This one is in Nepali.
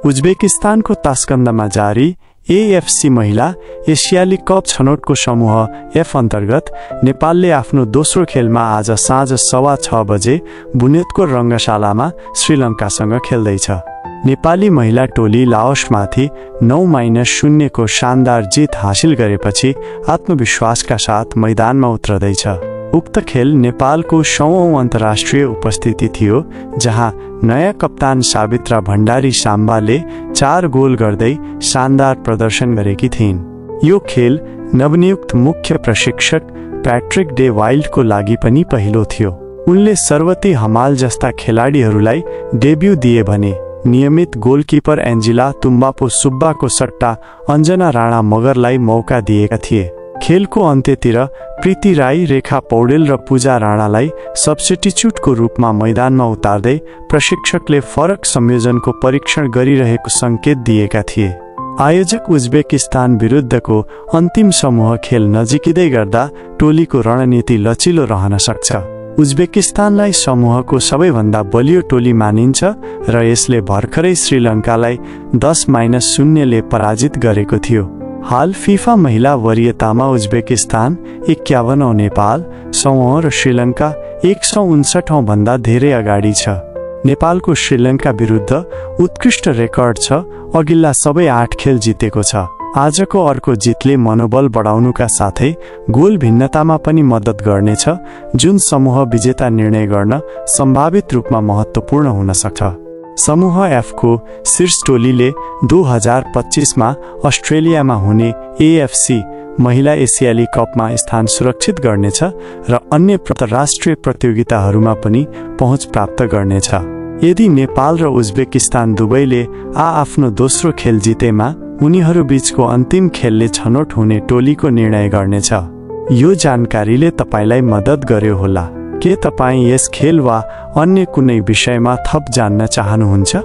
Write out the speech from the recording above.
उज्बेकिस्तानको तास्कन्दमा जारी एएफसी महिला एसियाली कप छनौटको समूह एफ अन्तर्गत नेपालले आफ्नो दोस्रो खेलमा आज साँझ 6:15 बजे बुनेतको रङ्गशालामा श्रीलङ्कासँग खेल्दैछ। नेपाली महिला टोली लाओसमाथि 9-0 को शानदार जित हासिल गरेपछि आत्मविश्वासका साथ मैदानमा उत्रदैछ। उक्त खेल नेपालको 6औं अन्तर्राष्ट्रिय उपस्थिति थियो, जहाँ नयाँ कप्तान सावित्रा भण्डारी साम्बाले 4 गोल गर्दै शानदार प्रदर्शन गरेकी थिइन्। यो खेल नवनियुक्त मुख्य प्रशिक्षक प्याट्रिक डे वाइल्डको लागि पनि पहिलो थियो। उनले सर्वती हमाल जस्ता खेलाडीहरूलाई डेब्यू दिए भने नियमित गोलकिपर एन्जिला तुम्बापो सुब्बाको सट्टा अञ्जना राणा मगरलाई मौका दिएका थिए। खेलको अन्त्यतिर प्रीति राई, रेखा पौडेल र पूजा राणालाई सब्स्टिट्युटको रूपमा मैदानमा उतार्दै प्रशिक्षकले फरक संयोजनको परीक्षण गरिरहेको सङ्केत दिएका थिए। आयोजक उज्बेकिस्तान विरुद्धको अन्तिम समूह खेल नजिकिँदै गर्दा टोलीको रणनीति लचिलो रहन सक्छ। उज्बेकिस्तानलाई समूहको सबैभन्दा बलियो टोली मानिन्छ र यसले भर्खरै श्रीलङ्कालाई 10-0 ले पराजित गरेको थियो। हाल फिफा महिला वरियतामा उज्बेकिस्तान 51औं, नेपाल 100औं र श्रीलङ्का 159औं भन्दा धेरै अगाडि छ। नेपालको श्रीलङ्का विरुद्ध उत्कृष्ट रेकर्ड छ, अघिल्ला सबै 8 खेल जितेको छ। आजको अर्को जितले मनोबल बढाउनुका साथै गोल भिन्नतामा पनि मद्दत गर्नेछ, जुन समूह विजेता निर्णय गर्न सम्भावित रूपमा महत्त्वपूर्ण हुन सक्छ। समूह एफको शीर्ष टोलीले 2025 मा अस्ट्रेलियामा हुने एएफसी महिला एसियाली कपमा स्थान सुरक्षित गर्नेछ र अन्य अन्तर्राष्ट्रिय प्रतियोगिताहरूमा पनि पहुँच प्राप्त गर्नेछ। यदि नेपाल र उज्बेकिस्तान दुवैले आफ्नो दोस्रो खेल जितेमा उनीहरू बीचको अन्तिम खेलले छनौट हुने टोलीको निर्णय गर्नेछ। यो जानकारीले तपाईलाई मद्दत गर्यो होला। के तपाईँ यस खेल वा अन्य कुनै विषयमा थप जान्न चाहनुहुन्छ?